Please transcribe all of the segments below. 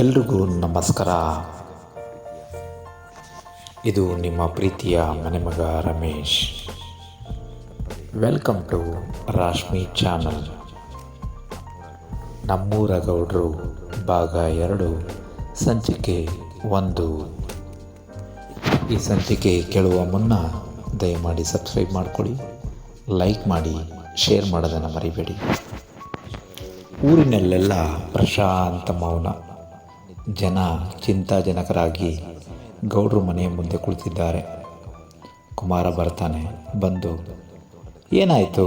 ಎಲ್ರಿಗೂ ನಮಸ್ಕಾರ. ಇದು ನಿಮ್ಮ ಪ್ರೀತಿಯ ಮನೆಮಗ Ramesh. Welcome to Rashmi channel. ನಮ್ಮೂರ ಗೌಡ್ರು ಭಾಗ 2 ಸಂಚಿಕೆ 1. ಈ ಸಂಚಿಕೆ ಕೇಳುವ ಮುನ್ನ ದಯಮಾಡಿ ಸಬ್ಸ್ಕ್ರೈಬ್ ಮಾಡಿಕೊಡಿ, ಲೈಕ್ ಮಾಡಿ, ಶೇರ್ ಮಾಡೋದನ್ನು ಮರಿಬೇಡಿ. ಊರಿನಲ್ಲೆಲ್ಲ ಪ್ರಶಾಂತ ಮೌನ. ಜನ ಚಿಂತಾಜನಕರಾಗಿ ಗೌಡ್ರು ಮನೆಯ ಮುಂದೆ ಕುಳಿತಿದ್ದಾರೆ. ಕುಮಾರ ಬರ್ತಾನೆ. ಬಂದು, ಏನಾಯಿತು,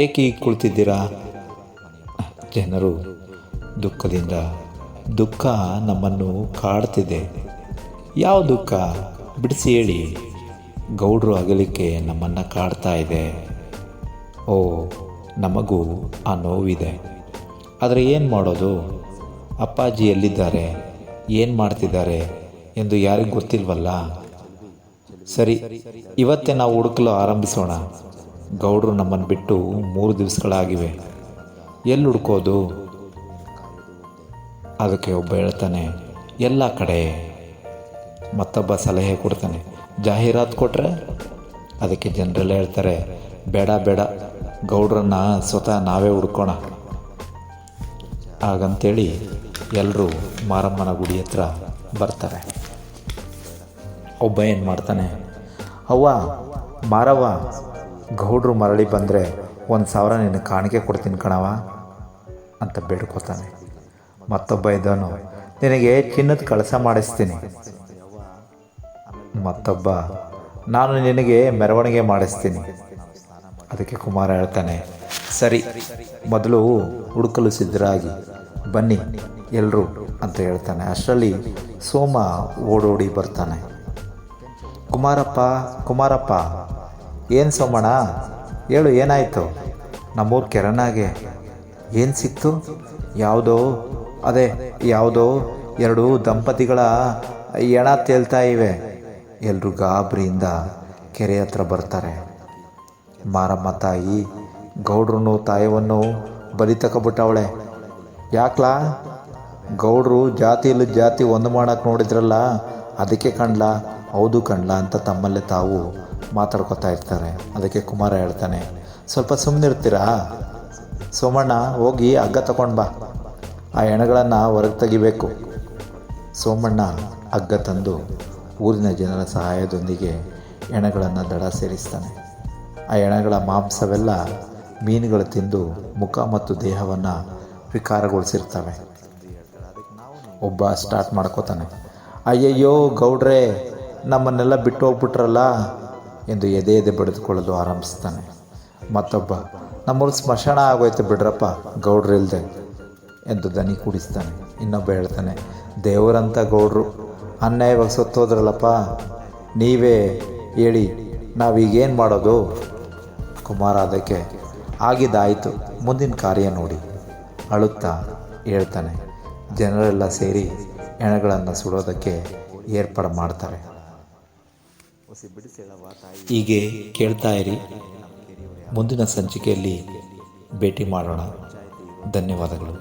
ಏಕೆ ಈಗ ಕುಳಿತಿದ್ದೀರಾ? ಜನರು ದುಃಖದಿಂದ, ದುಃಖ ನಮ್ಮನ್ನು ಕಾಡ್ತಿದೆ. ಯಾವ ದುಃಖ? ಬಿಡಿಸಿ ಹೇಳಿ. ಗೌಡ್ರು ಅಗಲಿಕೆ ನಮ್ಮನ್ನು ಕಾಡ್ತಾ ಇದೆ. ಓ, ನಮಗೂ ಆ ನೋವಿದೆ. ಆದರೆ ಏನು ಮಾಡೋದು? ಅಪ್ಪಾಜಿ ಎಲ್ಲಿದ್ದಾರೆ, ಏನು ಮಾಡ್ತಿದ್ದಾರೆ ಎಂದು ಯಾರಿಗೂ ಗೊತ್ತಿಲ್ವಲ್ಲ. ಸರಿ, ಇವತ್ತೇ ನಾವು ಹುಡುಕಲು ಆರಂಭಿಸೋಣ. ಗೌಡ್ರು ನಮ್ಮನ್ನು ಬಿಟ್ಟು 3 ದಿವಸಗಳಾಗಿವೆ. ಎಲ್ಲಿ ಹುಡುಕೋದು? ಅದಕ್ಕೆ ಒಬ್ಬ ಹೇಳ್ತಾನೆ, ಎಲ್ಲ ಕಡೆ. ಮತ್ತೊಬ್ಬ ಸಲಹೆ ಕೊಡ್ತಾನೆ, ಜಾಹೀರಾತು ಕೊಟ್ಟರೆ? ಅದಕ್ಕೆ ಜನರೆಲ್ಲ ಹೇಳ್ತಾರೆ, ಬೇಡ ಬೇಡ, ಗೌಡ್ರನ್ನ ಸ್ವತಃ ನಾವೇ ಹುಡ್ಕೋಣ. ಹಾಗಂತೇಳಿ ಎಲ್ಲರೂ ಮಾರಮ್ಮನ ಗುಡಿ ಹತ್ರ ಬರ್ತಾರೆ. ಒಬ್ಬ ಏನು ಮಾಡ್ತಾನೆ, ಅವ್ವ ಮಾರವ್ವ, ಗೌಡ್ರು ಮರಳಿ ಬಂದರೆ 1,000 ನಿನ್ನ ಕಾಣಿಕೆ ಕೊಡ್ತೀನಿ ಕಣವ ಅಂತ ಬೇಡ್ಕೋತಾನೆ. ಮತ್ತೊಬ್ಬ ಇದ್ದವನು, ನಿನಗೆ ಚಿನ್ನದ ಕಳಸ ಮಾಡಿಸ್ತೀನಿ. ಮತ್ತೊಬ್ಬ, ನಾನು ನಿನಗೆ ಮೆರವಣಿಗೆ ಮಾಡಿಸ್ತೀನಿ. ಅದಕ್ಕೆ ಕುಮಾರ ಹೇಳ್ತಾನೆ, ಸರಿ, ಮೊದಲು ಹುಡುಕಲು ಸಿದ್ಧರಾಗಿ ಬನ್ನಿ ಎಲ್ಲರೂ ಅಂತ ಹೇಳ್ತಾನೆ. ಅಷ್ಟರಲ್ಲಿ ಸೋಮ ಓಡೋಡಿ ಬರ್ತಾನೆ. ಕುಮಾರಪ್ಪ, ಕುಮಾರಪ್ಪ. ಏನು ಸೋಮಣ್ಣ, ಹೇಳು, ಏನಾಯಿತು? ನಮ್ಮೂರು ಕೆರನಾಗೆ ಏನು ಸಿಕ್ತು? ಯಾವುದೋ ಯಾವುದೋ 2 ದಂಪತಿಗಳ ಎಣ ತೇಲ್ತಾ ಇವೆ. ಎಲ್ಲರೂ ಗಾಬರಿಯಿಂದ ಕೆರೆ ಹತ್ರ ಬರ್ತಾರೆ. ಮಾರಮ್ಮ ತಾಯಿ ಗೌಡ್ರನ್ನು ತಾಯವನ್ನು ಬಲಿ ತಗೊಬಿಟ್ಟವಳೆ. ಯಾಕ್ಲಾ? ಗೌಡ್ರು ಜಾತಿ ಇಲ್ಲ ಜಾತಿ ಒಂದು ಮಾಡೋಕ್ಕೆ ನೋಡಿದ್ರಲ್ಲ, ಅದಕ್ಕೆ ಕಣ್ಲಾ? ಹೌದು ಕಣ್ಲಾ ಅಂತ ತಮ್ಮಲ್ಲೇ ತಾವು ಮಾತಾಡ್ಕೊತಾ ಇರ್ತಾರೆ. ಅದಕ್ಕೆ ಕುಮಾರ ಹೇಳ್ತಾನೆ, ಸ್ವಲ್ಪ ಸುಮ್ಮನಿರ್ತೀರಾ? ಸೋಮಣ್ಣ, ಹೋಗಿ ಹಗ್ಗ ತಗೊಂಡು ಬಾ, ಆ ಹೆಣಗಳನ್ನು ಹೊರಗೆ ತೆಗಿಬೇಕು. ಸೋಮಣ್ಣ ಹಗ್ಗ ತಂದು ಊರಿನ ಜನರ ಸಹಾಯದೊಂದಿಗೆ ಹೆಣಗಳನ್ನು ದಡ ಸೇರಿಸ್ತಾನೆ. ಆ ಹೆಣಗಳ ಮಾಂಸವೆಲ್ಲ ಮೀನುಗಳು ತಿಂದು ಮುಖ ಮತ್ತು ದೇಹವನ್ನು ವಿಕಾರಗೊಳಿಸಿರ್ತವೆ. ಒಬ್ಬ ಸ್ಟಾರ್ಟ್ ಮಾಡ್ಕೋತಾನೆ, ಅಯ್ಯಯ್ಯೋ ಗೌಡ್ರೆ, ನಮ್ಮನ್ನೆಲ್ಲ ಬಿಟ್ಟು ಹೋಗ್ಬಿಟ್ರಲ್ಲ ಎಂದು ಎದೆ ಬಡಿದುಕೊಳ್ಳಲು ಆರಂಭಿಸ್ತಾನೆ. ಮತ್ತೊಬ್ಬ, ನಮ್ಮೂರು ಸ್ಮಶಾನ ಆಗೋಯ್ತು ಬಿಡ್ರಪ್ಪ ಗೌಡ್ರಿಲ್ದೆ ಎಂದು ದನಿ ಕೂಡಿಸ್ತಾನೆ. ಇನ್ನೊಬ್ಬ ಹೇಳ್ತಾನೆ, ದೇವರಂತ ಗೌಡ್ರು ಅನ್ಯಾಯವಾಗಿ ಸತ್ತೋದ್ರಲ್ಲಪ್ಪ, ನೀವೇ ಹೇಳಿ, ನಾವೀಗೇನು ಮಾಡೋದು? ಕುಮಾರ ಅದಕ್ಕೆ, ಆಗಿದ್ದಾಯಿತು, ಮುಂದಿನ ಕಾರ್ಯ ನೋಡಿ ಅಳುತ್ತಾ ಹೇಳ್ತಾನೆ. ಜನರೆಲ್ಲ ಸೇರಿ ಹೆಣಗಳನ್ನು ಸುಡೋದಕ್ಕೆ ಏರ್ಪಾಡು ಮಾಡ್ತಾರೆ. ಹೀಗೆ ಕೇಳ್ತಾ ಇರಿ. ಮುಂದಿನ ಸಂಚಿಕೆಯಲ್ಲಿ ಭೇಟಿ ಮಾಡೋಣ. ಧನ್ಯವಾದಗಳು.